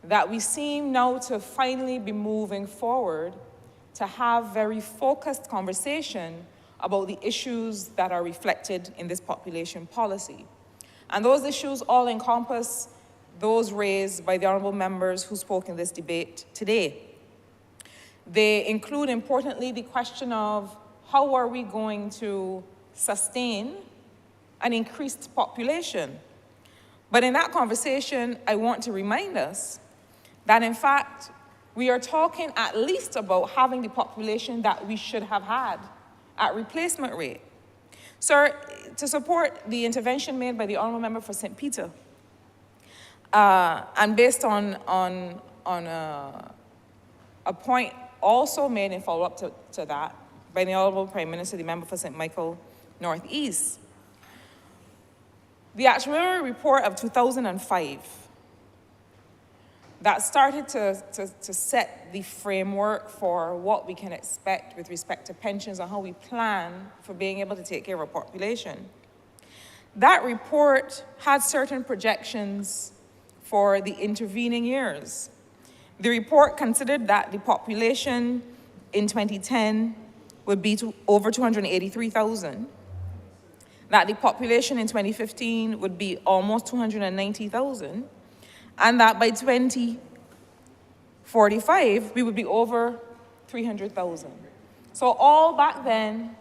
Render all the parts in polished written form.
that we seem now to finally be moving forward to have very focused conversation about the issues that are reflected in this population policy. And those issues all encompass those raised by the honourable members who spoke in this debate today. They include, importantly, the question of how are we going to sustain an increased population. But in that conversation, I want to remind us that, in fact, we are talking at least about having the population that we should have had at replacement rate. Sir, to support the intervention made by the Honourable Member for St. Peter, and based on a point also made in follow-up to that by the Honourable Prime Minister, the Member for St. Michael North East, the actuarial report of 2005 that started to set the framework for what we can expect with respect to pensions and how we plan for being able to take care of our population. That report had certain projections for the intervening years. The report considered that the population in 2010 would be over 283,000, that the population in 2015 would be almost 290,000, and that by 2045, we would be over 300,000. So all back then,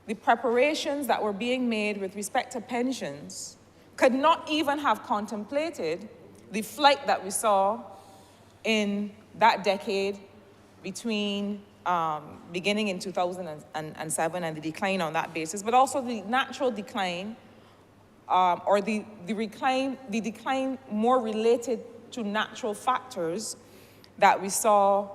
the preparations that were being made with respect to pensions could not even have contemplated the flight that we saw in that decade between beginning in 2007 and the decline on that basis, but also the natural decline or the decline more related to natural factors that we saw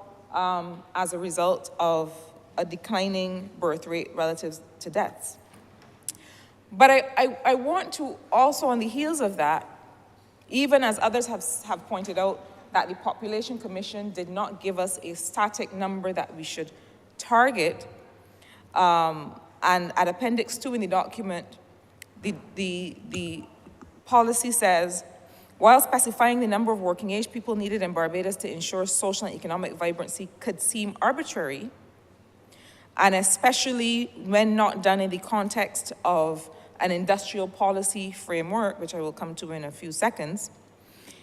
as a result of a declining birth rate relative to deaths. But I want to also, on the heels of that, even as others have pointed out, that the Population Commission did not give us a static number that we should target. And at Appendix 2 in the document, the policy says, while specifying the number of working age people needed in Barbados to ensure social and economic vibrancy could seem arbitrary, and especially when not done in the context of an industrial policy framework, which I will come to in a few seconds,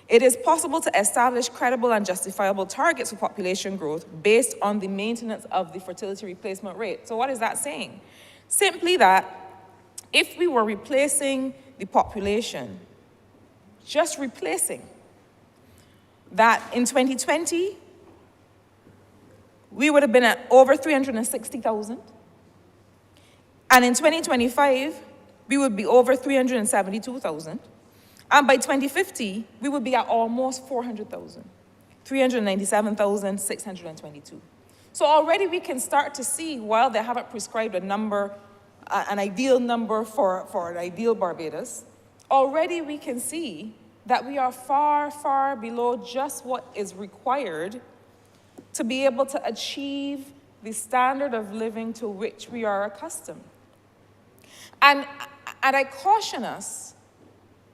it is possible to establish credible and justifiable targets for population growth based on the maintenance of the fertility replacement rate. So what is that saying? Simply that if we were replacing the population, just replacing, that in 2020, we would have been at over 360,000. And in 2025, we would be over 372,000. And by 2050, we would be at almost 400,000, 397,622. So already we can start to see, while they haven't prescribed a number, an ideal number for an ideal Barbados, already we can see that we are far, far below just what is required to be able to achieve the standard of living to which we are accustomed. And I caution us,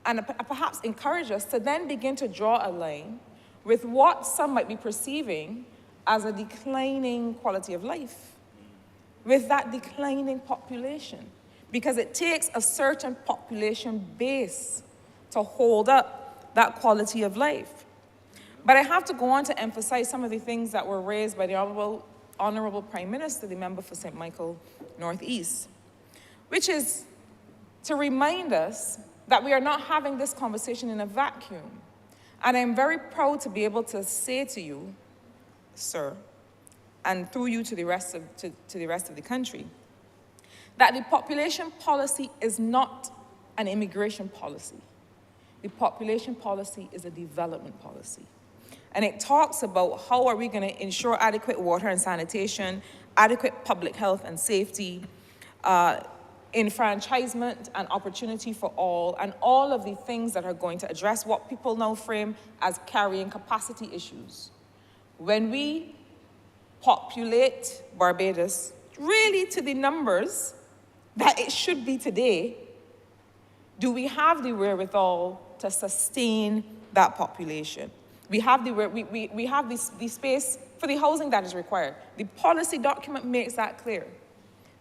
and perhaps encourage us to then begin to draw a line with what some might be perceiving as a declining quality of life, with that declining population, because it takes a certain population base to hold up that quality of life. But I have to go on to emphasize some of the things that were raised by the Honourable Prime Minister, the Member for St. Michael North East, which is to remind us that we are not having this conversation in a vacuum. And I'm very proud to be able to say to you, sir, and through you to the rest of the country, that the population policy is not an immigration policy. The population policy is a development policy. And it talks about how are we going to ensure adequate water and sanitation, adequate public health and safety, enfranchisement and opportunity for all, and all of the things that are going to address what people now frame as carrying capacity issues. When we populate Barbados really to the numbers that it should be today, do we have the wherewithal to sustain that population? We have the space for the housing that is required. The policy document makes that clear,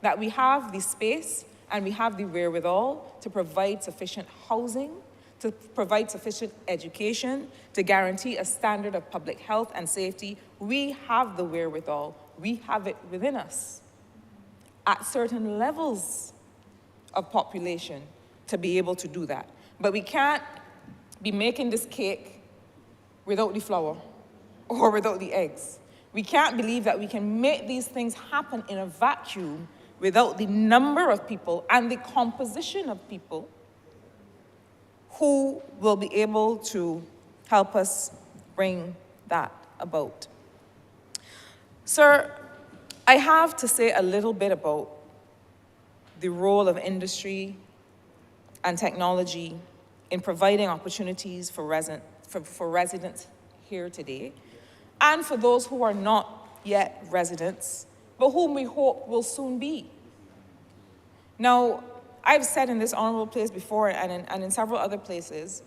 that we have the space and we have the wherewithal to provide sufficient housing, to provide sufficient education, to guarantee a standard of public health and safety. We have the wherewithal. We have it within us at certain levels of population to be able to do that. But we can't be making this cake without the flour or without the eggs. We can't believe that we can make these things happen in a vacuum without the number of people and the composition of people who will be able to help us bring that about. Sir, I have to say a little bit about the role of industry and technology in providing opportunities for residents here today, and for those who are not yet residents, but whom we hope will soon be. Now, I've said in this honorable place before and in several other places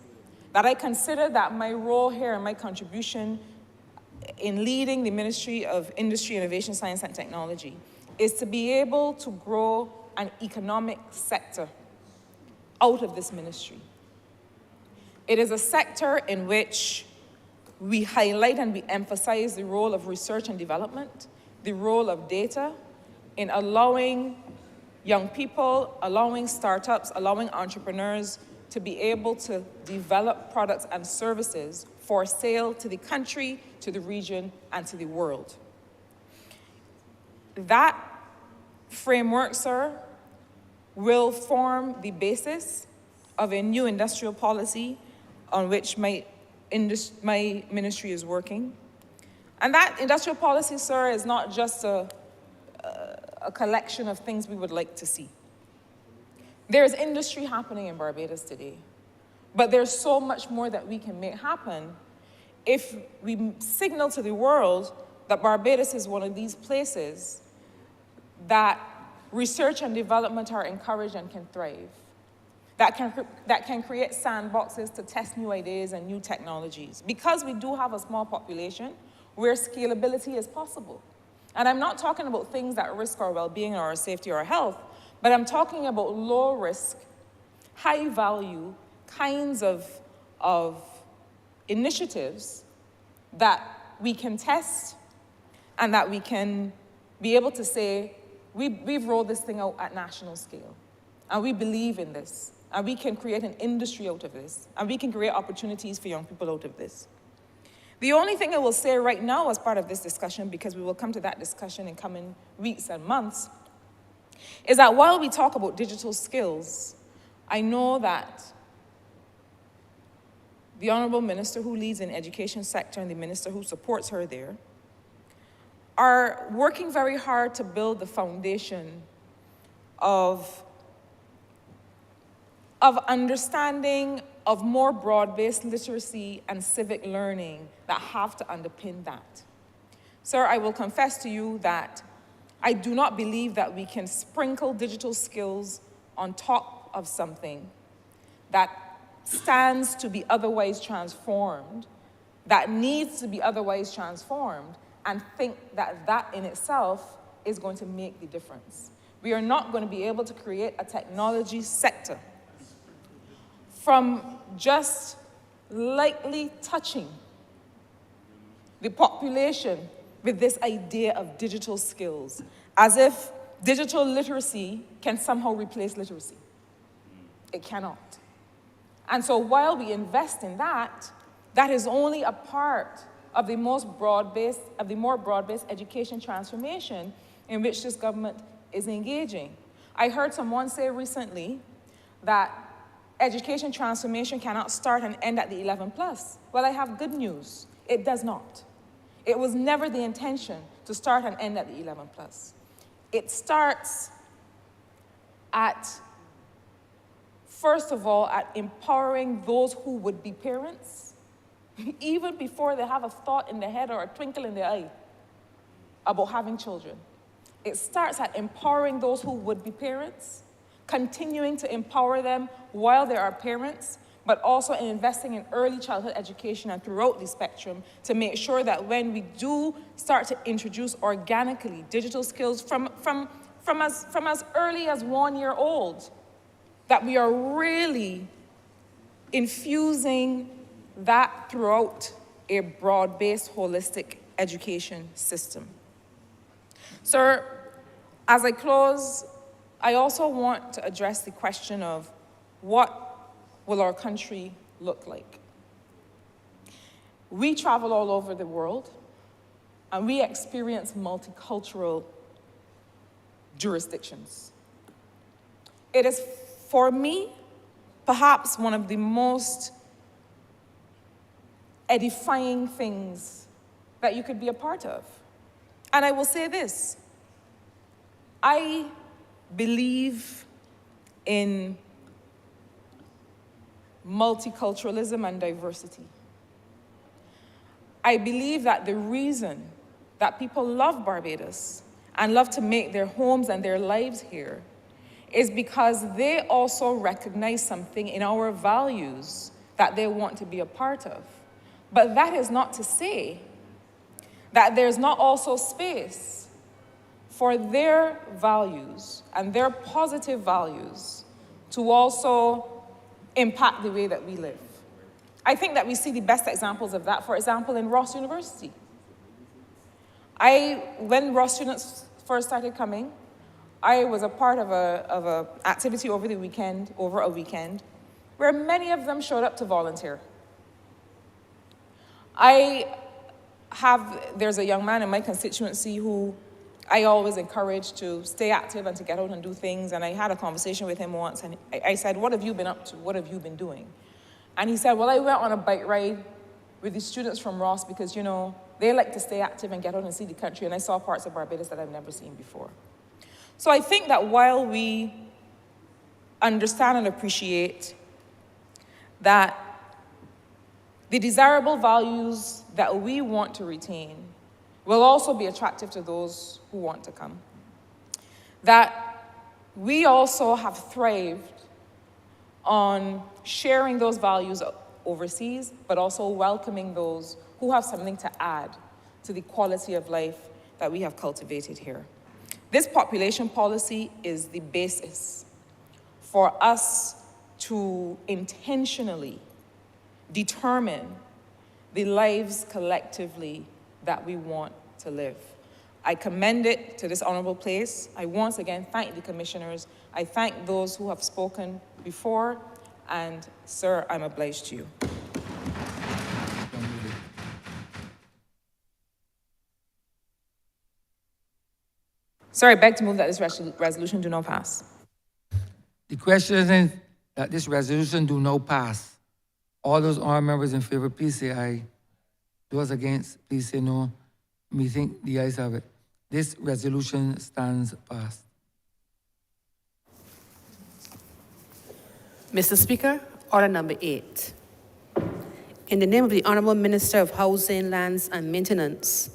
that I consider that my role here and my contribution in leading the Ministry of Industry, Innovation, Science and Technology is to be able to grow an economic sector out of this ministry. It is a sector in which we highlight and we emphasize the role of research and development, the role of data in allowing young people, allowing startups, allowing entrepreneurs to be able to develop products and services for sale to the country, to the region, and to the world. That framework, sir, will form the basis of a new industrial policy on which my ministry is working. And that industrial policy, sir, is not just a collection of things we would like to see. There's industry happening in Barbados today, but there's so much more that we can make happen if we signal to the world that Barbados is one of these places that research and development are encouraged and can thrive, that can create sandboxes to test new ideas and new technologies. Because we do have a small population where scalability is possible. And I'm not talking about things that risk our well-being or our safety or our health, but I'm talking about low-risk, high-value kinds of initiatives that we can test and that we can be able to say, we've rolled this thing out at national scale, and we believe in this, and we can create an industry out of this, and we can create opportunities for young people out of this. The only thing I will say right now as part of this discussion, because we will come to that discussion in coming weeks and months, is that while we talk about digital skills, I know that the Honourable Minister who leads in education sector and the Minister who supports her there are working very hard to build the foundation of understanding of more broad-based literacy and civic learning that have to underpin that. Sir, I will confess to you that I do not believe that we can sprinkle digital skills on top of something that stands to be otherwise transformed, that needs to be otherwise transformed, and think that that in itself is going to make the difference. We are not going to be able to create a technology sector from just lightly touching the population with this idea of digital skills, as if digital literacy can somehow replace literacy. It cannot. And so while we invest in that, that is only a part of the more broad-based education transformation in which this government is engaging. I heard someone say recently that education transformation cannot start and end at the 11+. Well, I have good news. It does not. It was never the intention to start and end at the 11+. It starts at, first of all, at empowering those who would be parents, even before they have a thought in their head or a twinkle in their eye about having children. It starts at empowering those who would be parents, continuing to empower them while they are parents, but also in investing in early childhood education and throughout the spectrum to make sure that when we do start to introduce organically digital skills from as early as 1 year old, that we are really infusing that throughout a broad-based, holistic education system. Sir, as I close, I also want to address the question of what will our country look like? We travel all over the world, and we experience multicultural jurisdictions. It is, for me, perhaps one of the most edifying things that you could be a part of. And I will say this, I believe in multiculturalism and diversity. I believe that the reason that people love Barbados and love to make their homes and their lives here is because they also recognize something in our values that they want to be a part of. But that is not to say that there's not also space for their values and their positive values to also impact the way that we live. I think that we see the best examples of that, for example, in Ross University. When Ross students first started coming, I was a part of a activity over a weekend, where many of them showed up to volunteer. There's a young man in my constituency who I always encourage to stay active and to get out and do things, and I had a conversation with him once, and I said, what have you been up to? What have you been doing? And he said, well, I went on a bike ride with the students from Ross because, they like to stay active and get out and see the country, and I saw parts of Barbados that I've never seen before. So I think that while we understand and appreciate that the desirable values that we want to retain will also be attractive to those who want to come, that we also have thrived on sharing those values overseas, but also welcoming those who have something to add to the quality of life that we have cultivated here. This population policy is the basis for us to intentionally determine the lives collectively that we want to live. I commend it to this honorable place. I once again thank the commissioners. I thank those who have spoken before, and sir, I'm obliged to you. Sir, I beg to move that this resolution do not pass. The question is that this resolution do not pass. All those honorable members in favor, please say aye. Those against, please say no. Me think the ayes have it. This resolution stands passed. Mr. Speaker, order number 8. In the name of the Honourable Minister of Housing, Lands and Maintenance,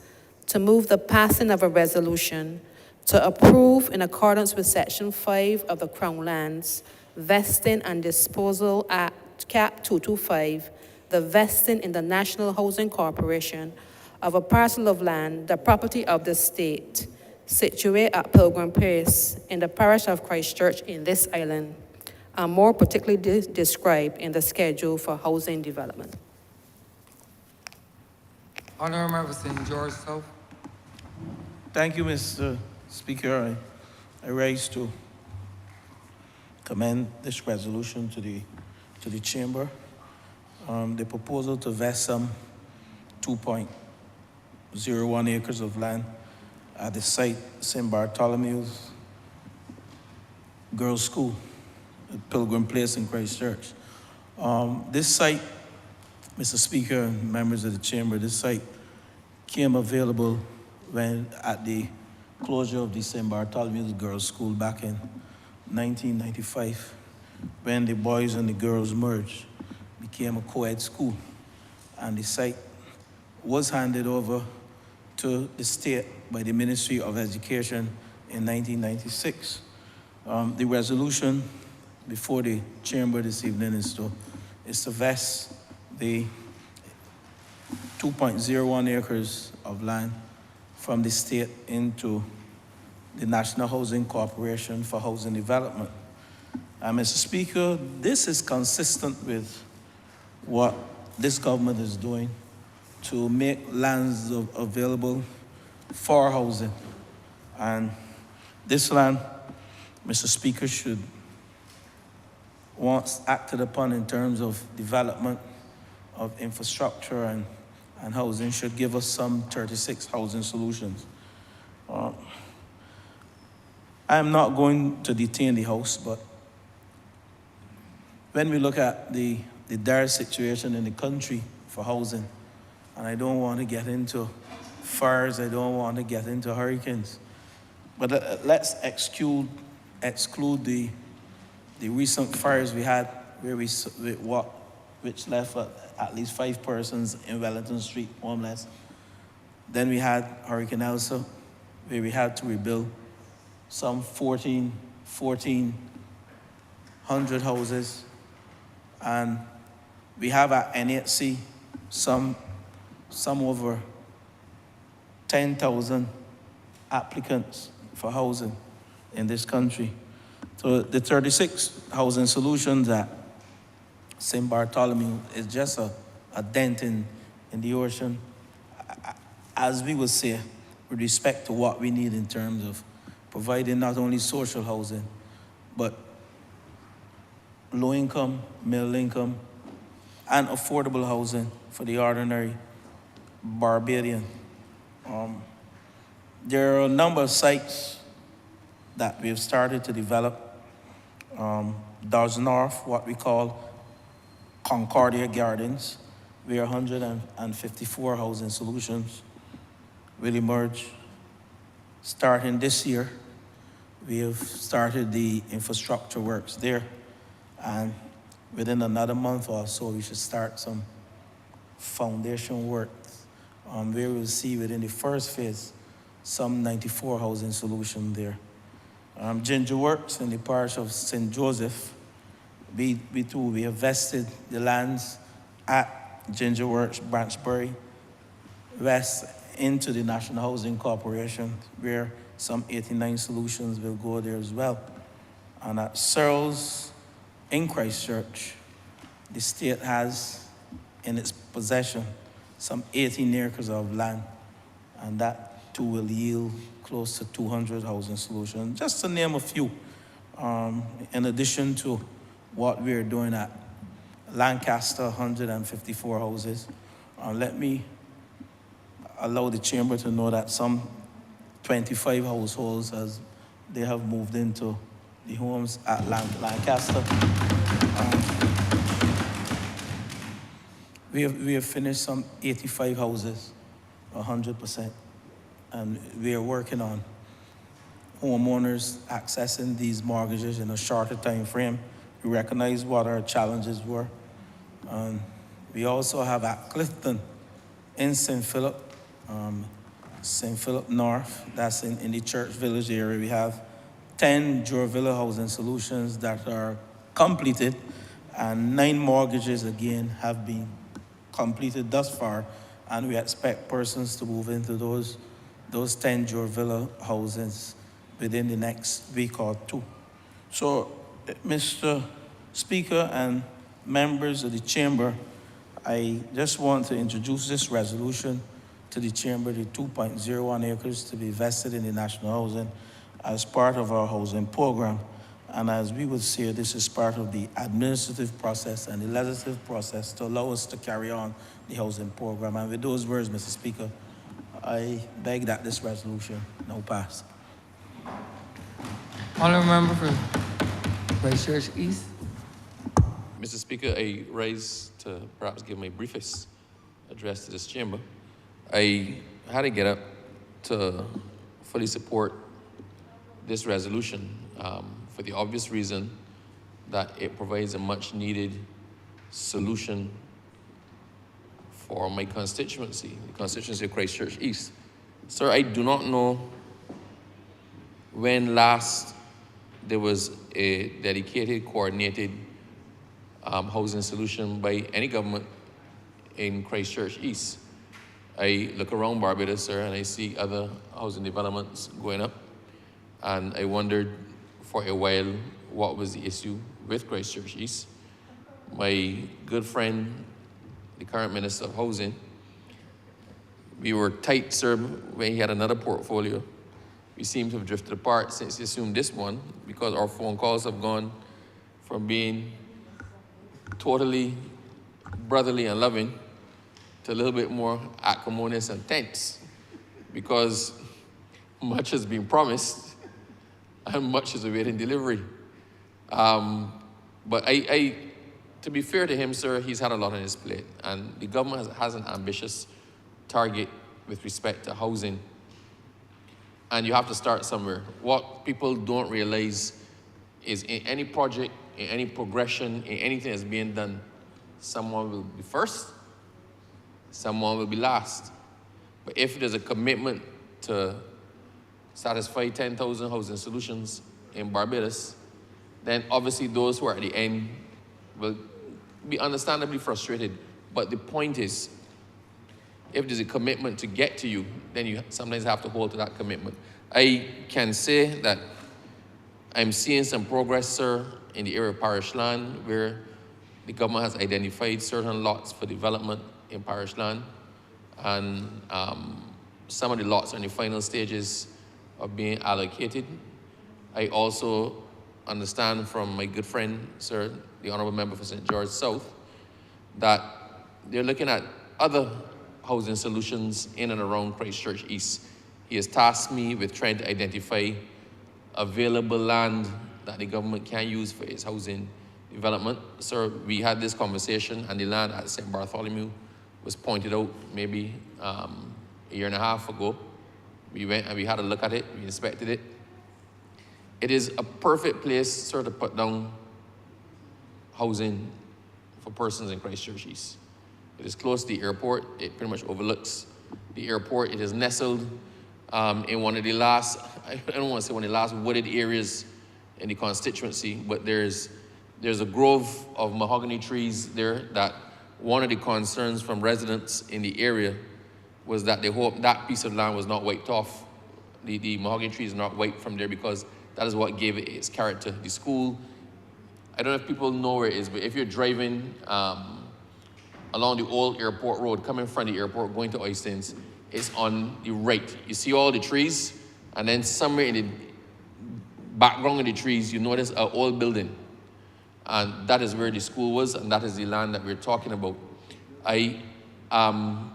to move the passing of a resolution to approve, in accordance with Section 5 of the Crown Lands Vesting and Disposal Act, Cap 225, the vesting in the National Housing Corporation of a parcel of land, the property of the state, situate at Pilgrim Place in the parish of Christchurch in this island, and more particularly described in the schedule for housing development. Honourable Member St. George South. Thank you, Mr. Speaker. I rise to commend this resolution to the chamber. The proposal to vest some 2.01 acres of land at the site St. Bartholomew's Girls' School at Pilgrim Place in Christchurch. This site, Mr. Speaker and members of the chamber, this site came available when at the closure of the St. Bartholomew's Girls' School back in 1995, when the boys and the girls merged, became a co-ed school, and the site was handed over to the state by the Ministry of Education in 1996. The resolution before the chamber this evening is is to vest the 2.01 acres of land from the state into the National Housing Corporation for Housing Development. Mr. Speaker, this is consistent with what this government is doing to make lands available for housing. And this land, Mr. Speaker, should, once acted upon in terms of development of infrastructure and housing, should give us some 36 housing solutions. I am not going to detain the House, but when we look at the dire situation in the country for housing, and I don't want to get into fires, I don't want to get into hurricanes, but let's exclude the recent fires we had, which left at least 5 persons in Wellington Street homeless. Then we had Hurricane Elsa, where we had to rebuild some 1,400 houses. And we have at NHC some over 10,000 applicants for housing in this country. So the 36 housing solutions at St. Bartholomew is just a dent in the ocean, as we would say, with respect to what we need in terms of providing not only social housing, but low income, middle income, and affordable housing for the ordinary Barbadian. There are a number of sites that we've started to develop. Dodge North, what we call Concordia Gardens, where 154 housing solutions will emerge. Starting this year, we have started the infrastructure works there. And within another month or so, we should start some foundation work where we'll see within the first phase some 94 housing solutions there. Ginger Works in the parish of St. Joseph, we have vested the lands at Ginger Works, Branchbury, west into the National Housing Corporation, where some 89 solutions will go there as well. And at Searles in Christchurch, the state has in its possession some 18 acres of land, and that too will yield close to 200 housing solutions, just to name a few, in addition to what we're doing at Lancaster, 154 houses. Let me allow the chamber to know that some 25 households they have moved into the homes at Lancaster. We have finished some 85 houses, 100%, and we are working on homeowners accessing these mortgages in a shorter time frame. We recognize what our challenges were. We also have at Clifton in St. Philip North, that's in the Church Village area. We have 10 Jurvilla housing solutions that are completed, and 9 mortgages again have been completed thus far, and we expect persons to move into those 10 Jurvilla houses within the next week or two. So, Mr. Speaker and members of the chamber, I just want to introduce this resolution to the chamber, the 2.01 acres to be vested in the national housing as part of our housing program. And as we would say, this is part of the administrative process and the legislative process to allow us to carry on the housing program. And with those words, Mr. Speaker, I beg that this resolution now pass. Honourable member for Christchurch East. Mr. Speaker, I rise to perhaps give my briefest address to this chamber. I had to get up to fully support this resolution for the obvious reason that it provides a much needed solution for my constituency, the constituency of Christchurch East. Sir, I do not know when last there was a dedicated, coordinated housing solution by any government in Christchurch East. I look around Barbados, sir, and I see other housing developments going up. And I wondered for a while what was the issue with Christchurch East. My good friend, the current Minister of Housing, we were tight, sir, when he had another portfolio. We seem to have drifted apart since he assumed this one because our phone calls have gone from being totally brotherly and loving to a little bit more acrimonious and tense because much has been promised and much is awaiting delivery. But to be fair to him, sir, he's had a lot on his plate, and the government has an ambitious target with respect to housing. And you have to start somewhere. What people don't realize is in any project, in any progression, in anything that's being done, someone will be first, someone will be last. But if there's a commitment to satisfy 10,000 housing solutions in Barbados, then obviously those who are at the end will be understandably frustrated. But the point is, if there's a commitment to get to you, then you sometimes have to hold to that commitment. I can say that I'm seeing some progress, sir, in the area of parish land where the government has identified certain lots for development in parish land. And some of the lots are in the final stages of being allocated. I also understand from my good friend, sir, the Honourable Member for St. George South, that they're looking at other housing solutions in and around Christchurch East. He has tasked me with trying to identify available land that the government can use for its housing development. Sir, we had this conversation and the land at St. Bartholomew was pointed out maybe a year and a half ago. We went and we had a look at it, we inspected it. It is a perfect place, sir, to put down housing for persons in Christchurch East. It is close to the airport. It pretty much overlooks the airport. It is nestled in one of the last, I don't want to say one of the last wooded areas in the constituency, but there's a grove of mahogany trees there that one of the concerns from residents in the area was that they hope that piece of land was not wiped off. The mahogany trees are not wiped from there because that is what gave it its character. The school, I don't know if people know where it is, but if you're driving along the old airport road, coming from the airport, going to Oistins, it's on the right. You see all the trees, and then somewhere in the background of the trees, you notice an old building. And that is where the school was, and that is the land that we're talking about. I am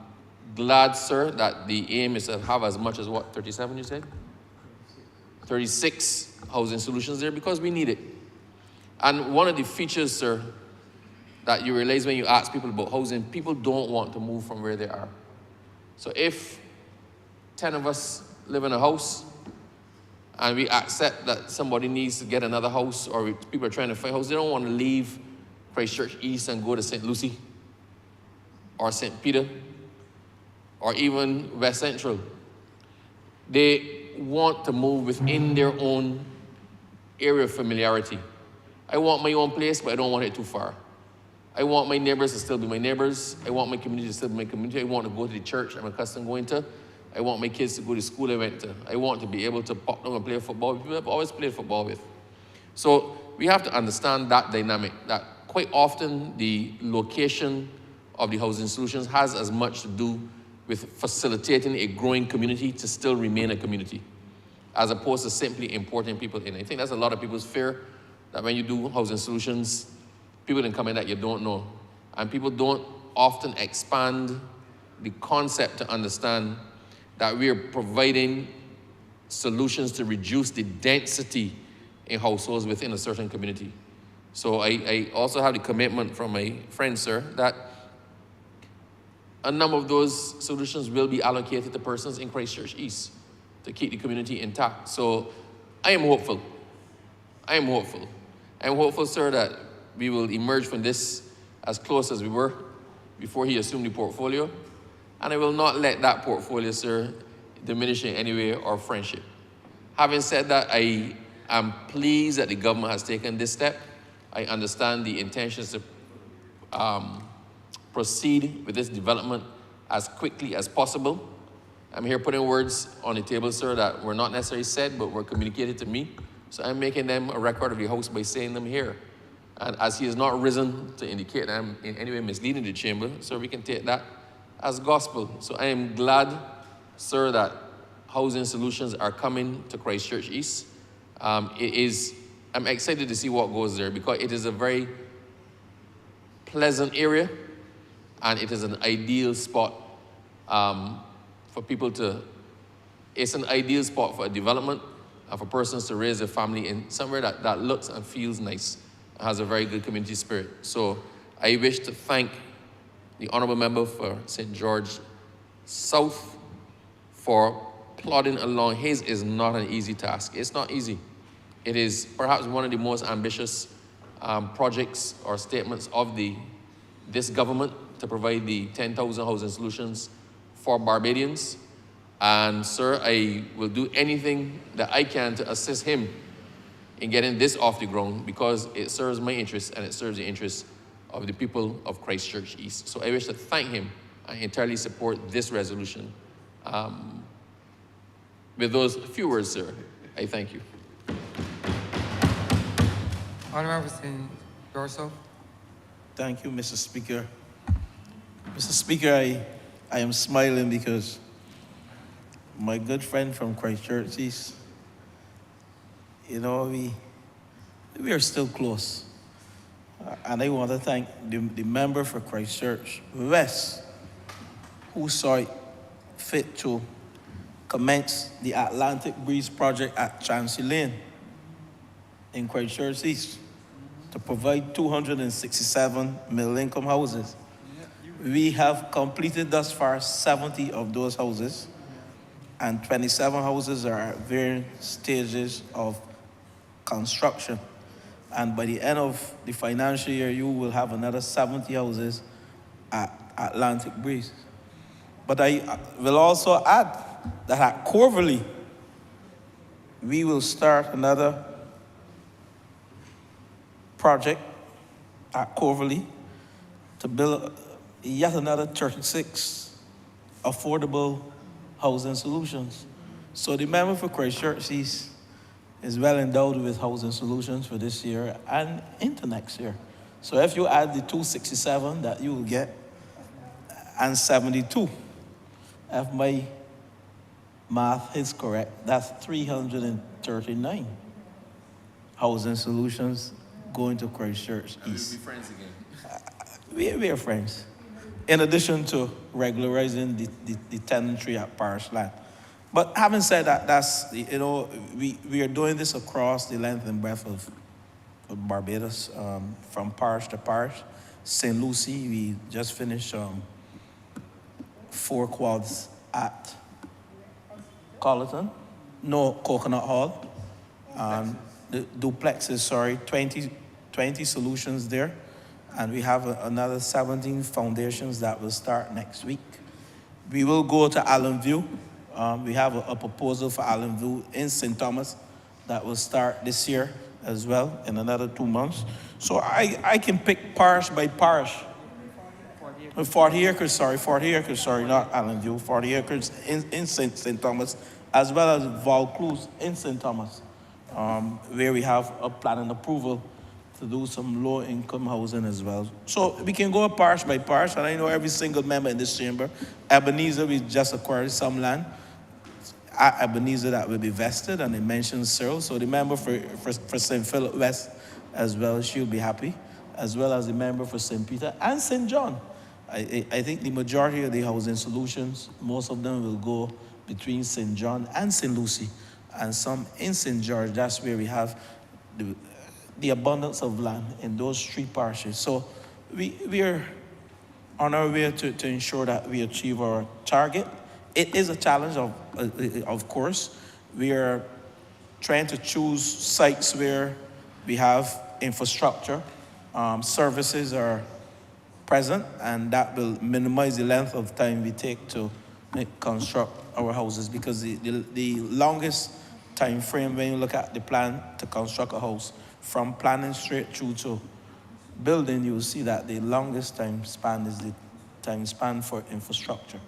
glad, sir, that the aim is to have as much as what, 37 you said? 36 housing solutions there because we need it. And one of the features, sir, that you realize when you ask people about housing, people don't want to move from where they are. So if 10 of us live in a house and we accept that somebody needs to get another house or people are trying to find a house, they don't want to leave Christchurch East and go to St. Lucie or St. Peter or even West Central. They want to move within their own area of familiarity. I want my own place, but I don't want it too far. I want my neighbors to still be my neighbors. I want my community to still be my community. I want to go to the church I'm accustomed going to. I want my kids to go to school I went to. I want to be able to pop down and play football with people I've always played football with. So we have to understand that dynamic, that quite often the location of the housing solutions has as much to do with facilitating a growing community to still remain a community, as opposed to simply importing people in. I think that's a lot of people's fear, that when you do housing solutions, people can come in that you don't know. And people don't often expand the concept to understand that we are providing solutions to reduce the density in households within a certain community. So I also have the commitment from my friend, sir, that a number of those solutions will be allocated to persons in Christchurch East to keep the community intact. So I am hopeful. I am hopeful. I am hopeful, sir, that we will emerge from this as close as we were before he assumed the portfolio. And I will not let that portfolio, sir, diminish in any way our friendship. Having said that, I am pleased that the government has taken this step. I understand the intentions proceed with this development as quickly as possible. I'm here putting words on the table, sir, that were not necessarily said, but were communicated to me. So I'm making them a record of the House by saying them here. And as he has not risen to indicate that I'm in any way misleading the chamber, so we can take that as gospel. So I am glad, sir, that housing solutions are coming to Christchurch East. I'm excited to see what goes there because it is a very pleasant area and it is an ideal spot for people to, it's an ideal spot for a development and for persons to raise a family in somewhere that looks and feels nice, has a very good community spirit. So I wish to thank the Honourable Member for St. George South for plodding along. His is not an easy task. It's not easy. It is perhaps one of the most ambitious projects or statements of this government to provide the 10,000 housing solutions for Barbadians. And sir, I will do anything that I can to assist him in getting this off the ground because it serves my interests and it serves the interests of the people of Christchurch East. So I wish to thank him and entirely support this resolution. With those few words, sir, I thank you. Honourable St. George South. Thank you, Mr. Speaker. Mr. Speaker, I am smiling because my good friend from Christchurch East, you know, we are still close. And I want to thank the member for Christchurch West who saw it fit to commence the Atlantic Breeze project at Chancey Lane in Christchurch East to provide 267 middle-income houses. We have completed thus far 70 of those houses, and 27 houses are at various stages of construction. And by the end of the financial year, you will have another 70 houses at Atlantic Breeze. But I will also add that at Corverley, we will start another project at Corverley to build yet another 36 affordable housing solutions. So the member for Christchurch East is well endowed with housing solutions for this year and into next year. So if you add the 267 that you will get and 72, if my math is correct, that's 339 housing solutions going to Christchurch East. We'll be friends again. We are friends. In addition to regularizing the tenantry at parish land. But having said that, that's, you know, we are doing this across the length and breadth of Barbados, from parish to parish. St. Lucie, we just finished 4 quads at Colleton. No, Coconut Hall. The duplexes, 20 solutions there. And we have another 17 foundations that will start next week. We will go to Allen View. We have a proposal for Allen View in St. Thomas that will start this year as well in another 2 months. So I can pick parish by parish. 40 acres, not Allen View. 40 acres in St. Thomas, as well as Vaucluse in St. Thomas, where we have a planning approval to do some low-income housing as well. So we can go parish by parish, and I know every single member in this chamber. Ebenezer, we just acquired some land at Ebenezer that will be vested, and they mentioned Cyril. So the member for St. Philip West as well, she'll be happy, as well as the member for St. Peter and St. John. I think the majority of the housing solutions, most of them will go between St. John and St. Lucie, and some in St. George. That's where we have the abundance of land in those 3 parishes. So we are on our way to ensure that we achieve our target. It is a challenge, of course. We are trying to choose sites where we have infrastructure, services are present, and that will minimize the length of time we take to construct our houses, because the longest time frame when you look at the plan to construct a house, from planning straight through to building, you will see that the longest time span is the time span for infrastructure.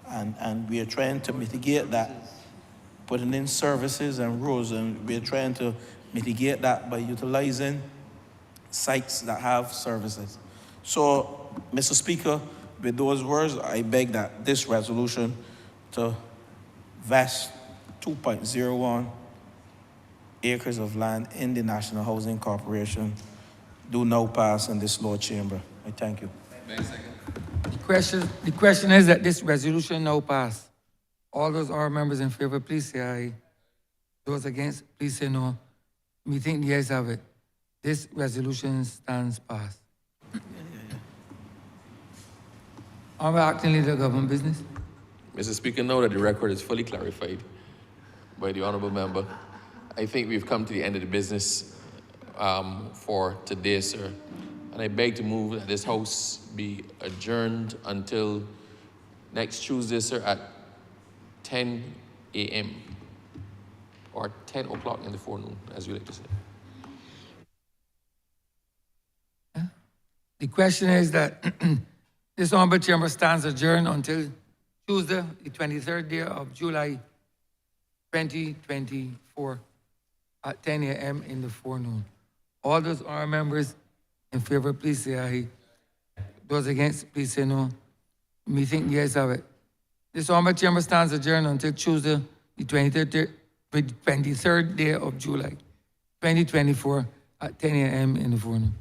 And we are trying to mitigate that, putting in services and roads, and we are trying to mitigate that by utilizing sites that have services. So, Mr. Speaker, with those words, I beg that this resolution to vest 2.01 acres of land in the National Housing Corporation do now pass in this Lord Chamber. I thank you. The question is that this resolution now pass. All those honorable members in favor, please say aye. Those against, please say no. We think the ayes have it. This resolution stands passed. Honorable Acting Leader of Government Business. Mr. Speaker, now that the record is fully clarified by the honourable member, I think we've come to the end of the business for today, sir. And I beg to move that this House be adjourned until next Tuesday, sir, at 10 a.m. or 10 o'clock in the forenoon, as you like to say. The question is that this honorable chamber stands adjourned until Tuesday, the 23rd day of July, 2024, at 10 a.m. in the forenoon. All those honorable members in favor, please say aye. Those against, please say no. Me think the ayes have it. This honorable chamber stands adjourned until Tuesday, the 23rd day of July, 2024, at 10 a.m. in the forenoon.